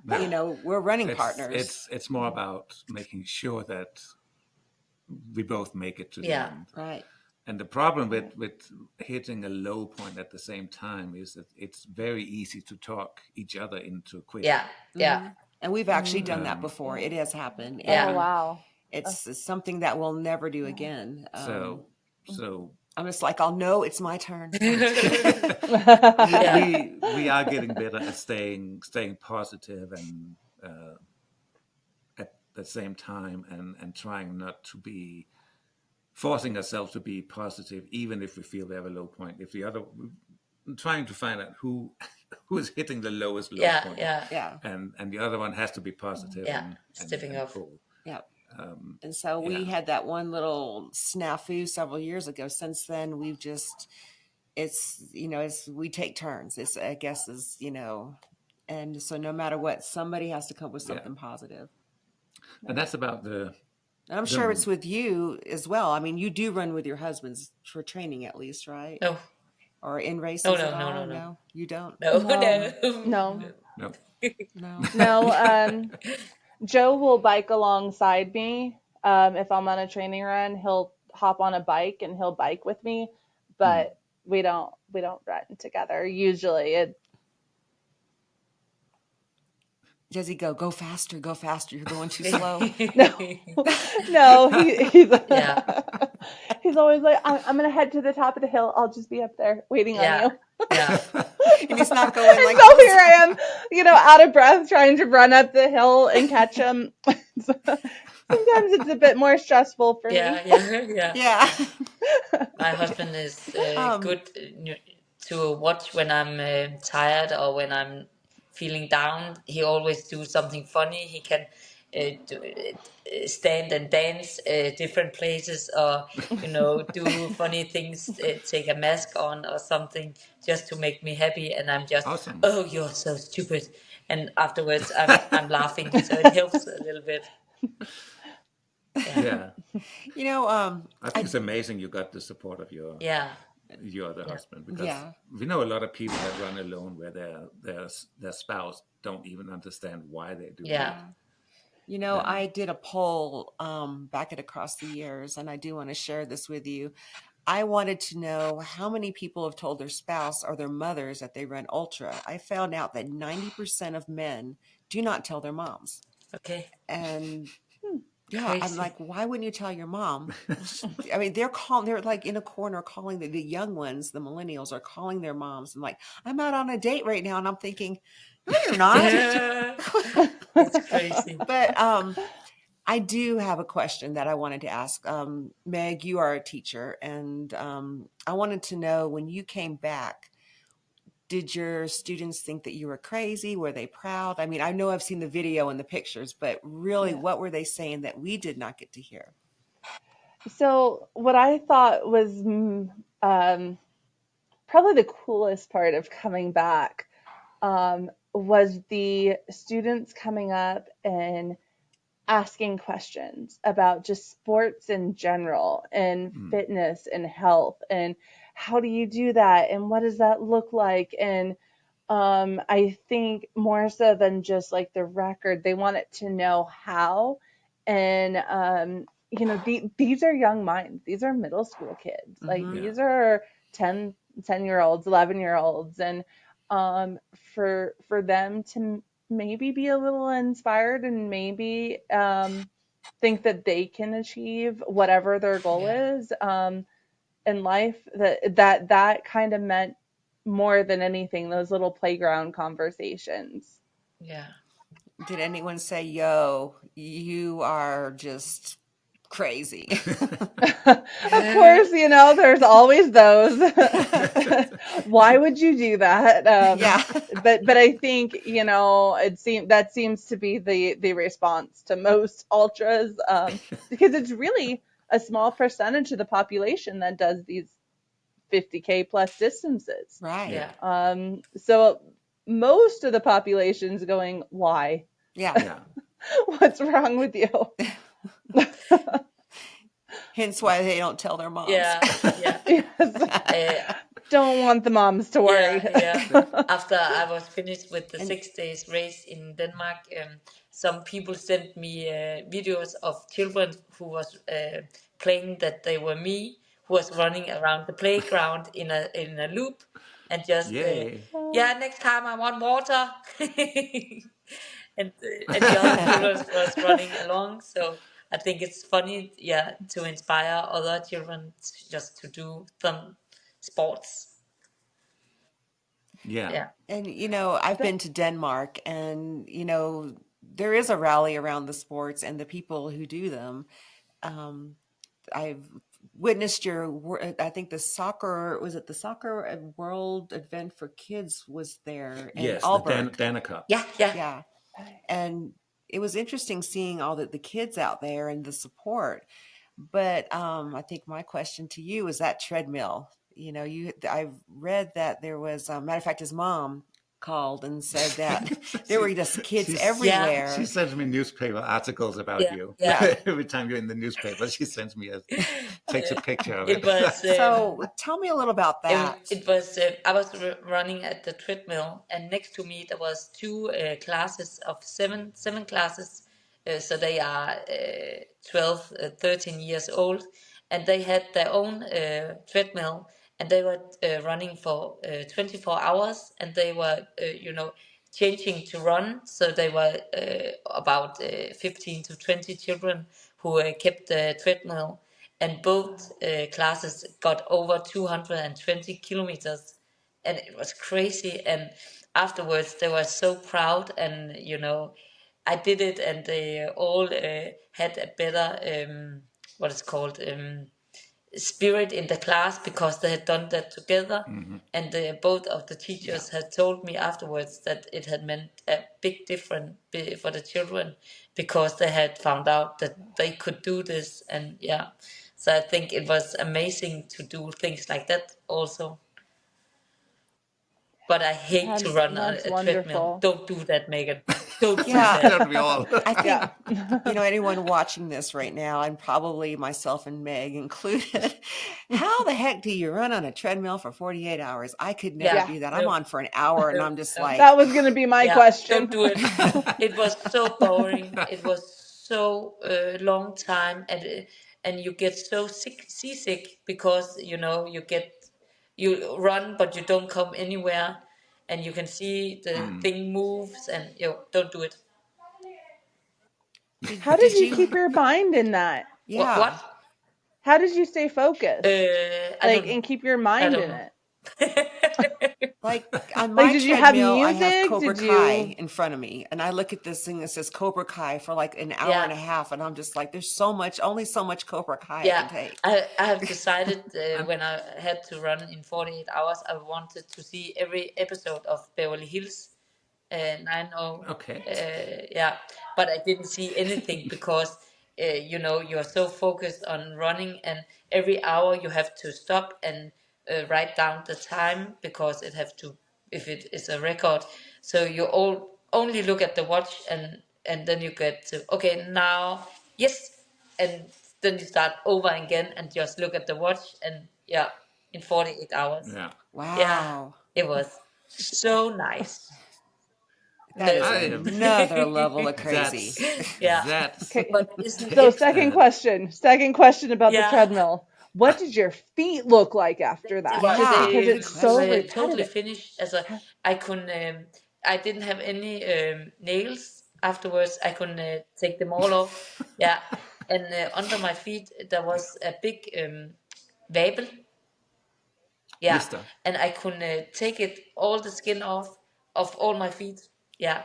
No, we're running it's partners. it's it's more about making sure that we both make it to the Yeah, end. Right. And the problem with hitting a low point at the same time is that it's very easy to talk each other into quitting. yeah, yeah, And we've actually done that Um, before. It has happened, Oh, yeah, and wow. it's something that we'll never do again. so so I'm just like, I'll know it's my turn. yeah, we are getting better at staying positive and at the same time and trying not to be forcing ourselves to be positive even if we feel we have a low point. If the other trying to find out who is hitting the lowest low yeah, point, yeah, Yeah. and the other one has to be positive yeah. and Stepping off. pull. Yeah. Um, And so we yeah, had that one little snafu several years ago. Since then, we've just, it's, we take turns. It's, I guess, and so no matter what, somebody has to come up with yeah, something positive. and that's about the And I'm sure it's with you as well. I mean, you do run with your husbands for training at least, right? No, Or in no, races no, at no, all? no, no, No, you don't. no, No, no, no. no. No. no. Joe will bike alongside me, If I'm on a training run, he'll hop on a bike and he'll bike with me, Hmm. but we don't run together. Usually it Does he go faster, go faster? You're going too slow. no no he's Yeah, he's always like, I'm gonna head to the top of the hill. I'll just be up there waiting on yeah, you. yeah, And he's not going And like so this. here I am, out of breath, trying to run up the hill and catch him. Sometimes it's a bit more stressful for yeah, me. yeah, yeah. Yeah. My husband is um, good to watch when I'm tired or when I'm feeling down. He always do something funny. He can stand and dance different places, or do funny things, take a mask on or something, just to make me happy. And I'm just, Awesome. oh, you're so stupid. And afterwards, I'm laughing, so it helps a little bit. Yeah, Yeah. you know, I think I it's amazing you got the support of yeah, your other yeah, husband, because yeah. we know a lot of people that run alone where their spouse don't even understand why they're doing yeah. it. Yeah. And I did a poll back at Across the Years, and I do want to share this with you. I wanted to know how many people have told their spouse or their mothers that they run ultra. I found out that 90% of men do not tell their moms. Okay, And yeah, I'm crazy. like, why wouldn't you tell your mom? I mean, they're like in a corner calling the young ones, the millennials are calling their moms and like, I'm out on a date right now. And I'm thinking, no, you're not. Yeah, it's crazy. But I do have a question that I wanted to ask. Meg, you are a teacher, and I wanted to know, when you came back, did your students think that you were crazy? Were they proud? I mean, I know I've seen the video and the pictures, but really, Yeah. what were they saying that we did not get to hear? So what I thought was probably the coolest part of coming back was the students coming up and asking questions about just sports in general and mm, fitness and health and how do you do that and what does that look like. And I think more so than just like the record, they wanted to know how. And these are young minds, these are middle school kids, like Mm-hmm. yeah, these are 10 year olds, 11 year olds. And for them to maybe be a little inspired and maybe think that they can achieve whatever their goal Yeah, is in life, that kind of meant more than anything, those little playground conversations. yeah, Did anyone say, yo, you are just crazy? Of course, there's always those. Why would you do that? Yeah. But I think that seems to be the response to most ultras, because it's really a small percentage of the population that does these 50K plus distances. Right. yeah, yeah, So most of the population's going, why? Yeah. yeah. What's wrong with you? Hence why they don't tell their moms. yeah, yeah. Yes. Uh, Don't want the moms to worry. yeah, yeah. The- After I was finished with the And 6 days race in Denmark, some people sent me videos of children who was playing that they were me, who was running around the playground in a loop, and just Yay. yeah. Next time I want water, and the other children was running along. So I think it's funny, yeah, to inspire other children just to do some sports. Yeah. Yeah, and I've been to Denmark, and there is a rally around the sports and the people who do them. Um, I've witnessed I think the soccer world event for kids was there in Yes, the Aalborg. Dana Cup. yeah, yeah, Yeah. And it was interesting seeing all the kids out there and the support. But I think my question to you is that treadmill. I've read that there was, matter of fact, his mom called and said that there she, were just kids she's, yeah, she everywhere. sends me newspaper articles about yeah, you. yeah. Yeah. Every time you're in the newspaper, she sends me takes a picture of It it. was So tell me a little about that. it was I was running at the treadmill, and next to me there was two classes of seven classes So they are 12, 13 years old, and they had their own treadmill, and they were running for 24 hours, and they were, changing to run. So they were about 15 to 20 children who kept the treadmill, and both classes got over 220 kilometers, and it was crazy. And afterwards they were so proud, and I did it, and they all had a better what is called spirit in the class because they had done that together. And both of the Yeah. teachers had told me afterwards that it had meant a big difference for the children because they had found out that they could do this. And yeah, so I think it was amazing to do things like that also. But I hate to run on That's a treadmill. wonderful. Don't do that, Megan. Don't do Yeah. that. Don't we all? I Yeah. think, anyone watching this right now, and probably myself and Meg included, how the heck do you run on a treadmill for 48 hours? I could never Yeah, Yeah. do that. I'm no, on for an hour and no, I'm just no. That like, was going to be my Yeah, question. don't do it. It was so boring. It was so long time, and you get so seasick because you run but you don't come anywhere, and you can see the thing moves, and don't do it. How did did you keep you? your mind in that? Yeah. What? How did you stay focused? I don't know. And keep your I mind don't in know. it? Like on Like, my did you have treadmill, I have music? Cobra Did Kai you? in front of me, and I look at this thing that says Cobra Kai for like an hour and Yeah. a half, and I'm just like, there's so much, only so much Cobra Kai I Yeah, can take. I have decided I'm when I had to run in 48 hours, I wanted to see every episode of Beverly Hills. And I know, okay. yeah, but I didn't see anything because, you're so focused on running, and every hour you have to stop and write down the time because it have to, if it is a record. So you all only look at the watch, and then you get to, okay, now, yes, and then you start over again and just look at the watch, and yeah, in 48 hours. Yeah. Yeah, Wow. it was so nice. That is I Uh, am. another level of crazy. That's yeah, that's Okay. but isn't So, it? second question. Second question about the Yeah, treadmill. What did your feet look like after that? well, Just Yeah, because they good it's so question. were totally repetitive. finished. As a, I couldn't, I didn't have any nails afterwards. I couldn't take them all off. Yeah, and under my feet there was a big wabel. Yeah, blister. and I couldn't take it all the skin off of all my feet. Yeah,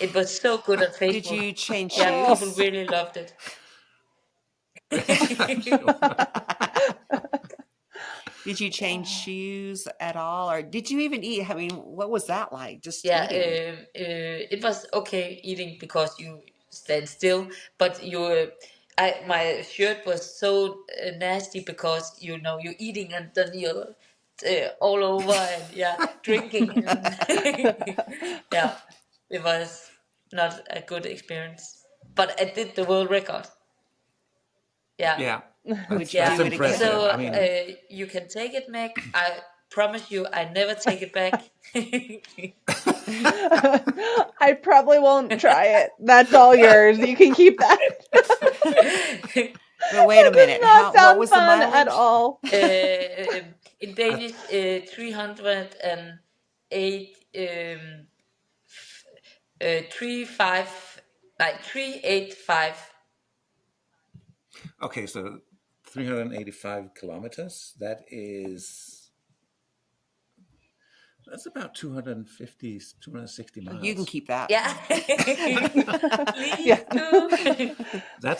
it was so good on Did Facebook. you change Yeah, people shoes? Oh, really loved it. I'm sure. Did you change shoes at all? Or did you even eat? I mean, what was that like? Just Yeah, eating? it was okay eating because you stand still, but my shirt was so nasty because you're eating and then you're all over, and yeah, drinking, and yeah, it was not a good experience. But I did the world record. Yeah, Yeah. Would you yeah. That's do it impressive. So I mean, again? you can take it, Meg. I promise you, I never take it back. I probably won't try it. That's all yours. You can keep that. But wait a That does minute. not What sound was the fun at mileage? all. In Danish, 308, 35, like 385. okay, so 385 kilometers. That's about 250, 260 You can miles. keep that. Yeah, Yeah. please do.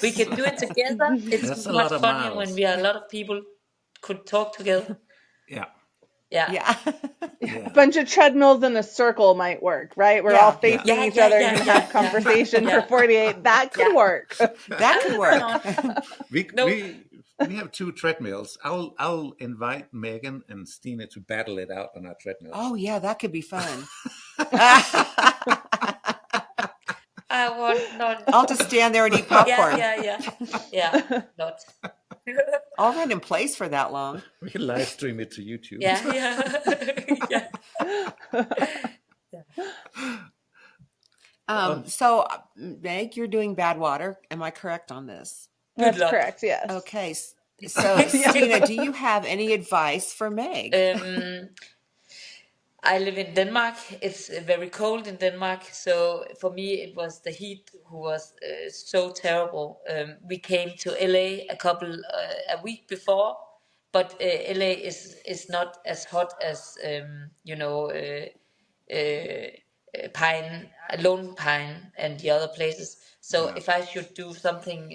We That's can do it together. It's that's a much lot of funnier when miles. we are a lot of people could talk together. Yeah. Yeah, Yeah. A Yeah. bunch of treadmills in a circle might work, right? We're all Yeah. Yeah. facing yeah, each yeah, other and yeah, can yeah, have yeah, conversation for yeah, 48. That could yeah. work. That could Hang work. on. We No, we we have two treadmills. I'll invite Megan and Stine to battle it out on our treadmills. Oh, yeah, that could be fun. I want not. I'll just stand there and eat Yeah, popcorn. yeah, yeah, yeah, not. I'll run in place for that long. We can live stream it to YouTube. Yeah, yeah, yeah, yeah. So Meg, you're doing Badwater. Am I correct on this? Good That's luck. correct. Yes. Okay. So, Stine, do you have any advice for Meg? Um, I live in Denmark. It's very cold in Denmark, so for me it was the heat who was so terrible. We came to LA a week before, but LA is not as hot as Pine, Lone Pine, and the other places. So Yeah. if I should do something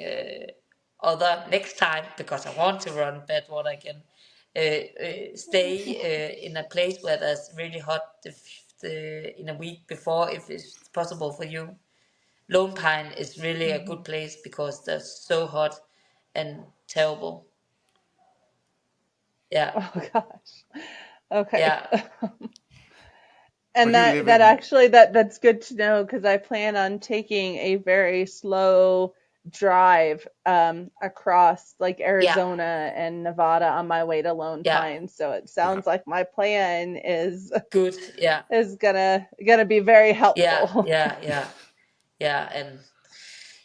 other next time, because I want to run Badwater again, stay in a place where there's really hot in a week before, if it's possible for you. Lone Pine is really a good place because they're so hot and terrible. Yeah, Oh gosh. Okay. yeah, And But you live that in, actually that's good to know because I plan on taking a very slow drive across like yeah, Arizona and Nevada on my way to Lone yeah. Pine. So it yeah. sounds like my plan Good. Yeah, is gonna be very yeah, helpful. yeah, yeah, yeah. And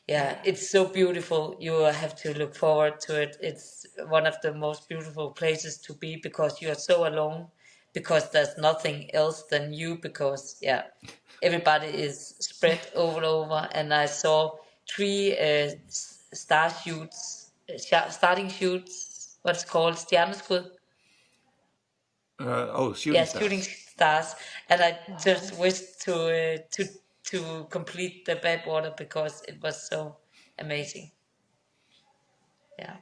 yeah, it's so beautiful. You have to look forward to it. It's one of the most beautiful places to be because you are so alone, because there's nothing else than you, because, yeah, everybody is spread over. And I saw three star shoots, starting shoots, what's called stjerneskud. Shooting Yeah, shooting stars. stars. And I Wow. just wished to complete the Badwater because it was so amazing. Yeah.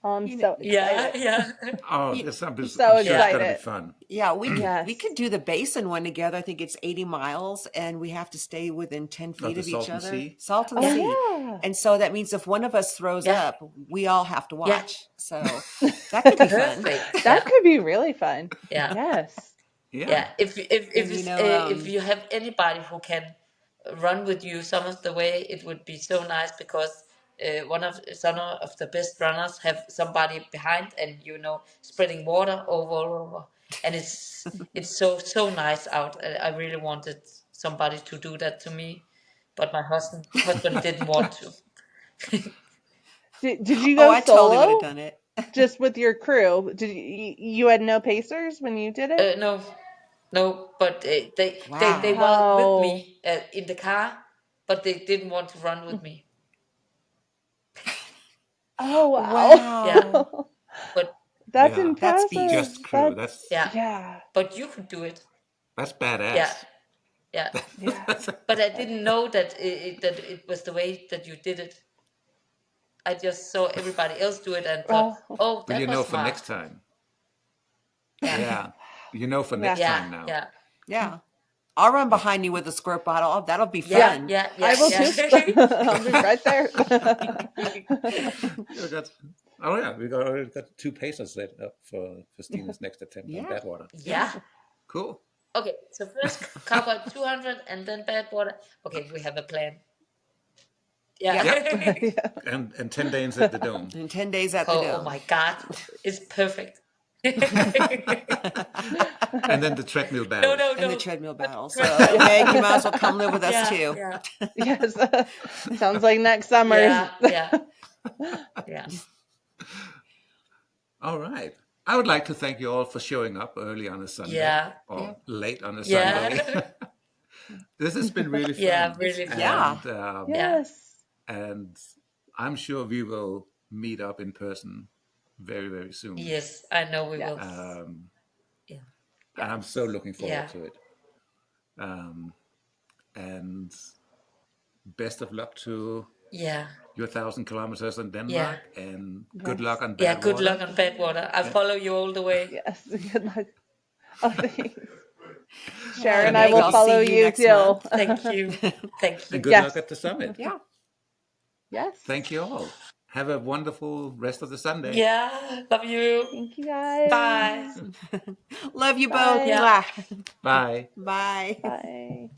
Oh, I'm You know, so Yeah, excited. yeah, Oh, you, So I'm sure it's going to be excited. fun. yeah, we Yes. could do the basin one together. I think it's 80 miles, and we have to stay within 10 Oh, feet the of each Salton other. Sea. Salton Oh yeah, Sea. yeah. And so that means if one of us throws yeah, up, we all have to yeah. watch. So that could be fun. Perfect. That Yeah, could be really fun. yeah. Yes. Yeah. Yeah, if And it's, if you have anybody who can run with you some of the way, it would be so nice because some of the best runners have somebody behind, and spreading water over, and it's so nice out. I really wanted somebody to do that to me, but my husband didn't want to. Did you oh, go I totally would have solo? done it. Just with your crew? Did you had no pacers when you did it? No, no, but they Wow. were with Oh. me in the car, but they didn't want to run with me. Oh Yeah, Wow. wow. but That's Yeah. That's impressive. Just beast. crew. That's yeah, yeah. but you could do it. That's Yeah, badass. yeah. Yeah. But I didn't know that it was the way that you did it. I just saw everybody else do it and thought, Oh. oh, Well, that was for smart. next time. Yeah, Yeah. For Yeah. next yeah, time now. yeah, Yeah. I'll run Yeah. behind you with a squirt bottle. Oh, that'll be yeah, Yeah. fun. yeah, I yeah, will too. yeah. I'll be right there. We got, oh, yeah. Already got two pacers set up for Stina's next attempt on Yeah. Badwater. Yeah. Yeah. Cool. Okay, so first cowboy 200 and then Badwater. Okay, we have a plan. Yeah. Yeah. Yeah. And 10 days at the Dome. In 10 days at the Oh dome. my God, it's perfect. And then the treadmill No, battle. no, And the no. treadmill Not battle. So, treadmill. Meg, Yeah. you might as well come live with us Yeah, too. yeah, Yes. Sounds like next summer's. yeah, yeah, yeah, All right. I would like to thank you all for showing up early on a Sunday yeah, Yeah. or late on a Sunday. yeah, This has been really yeah, fun. really fun. Yeah. Yeah, Yes. And I'm sure we will meet up in person very, very soon. yes, I know we will. Yes. Um, Yeah, and I'm so Yes. looking forward yeah, to it. Um, and best of luck to yeah, your 1,000 kilometers in yeah, Denmark, and good luck Yes. on yeah. Good luck Badwater. on Badwater. I'll And, follow you all the way. Yes. Good luck. Oh, thanks. All right, Sharon, and I Meg, will I'll good see follow you you next too. month. Thank you. Thank and you. good luck Yes. at the summit. Yeah. Yes. Thank you all. Have a wonderful rest of the Sunday. Yeah, love you. Thank you Bye. guys. Love you both. Yeah. Bye. Mwah. Bye. Bye. Bye.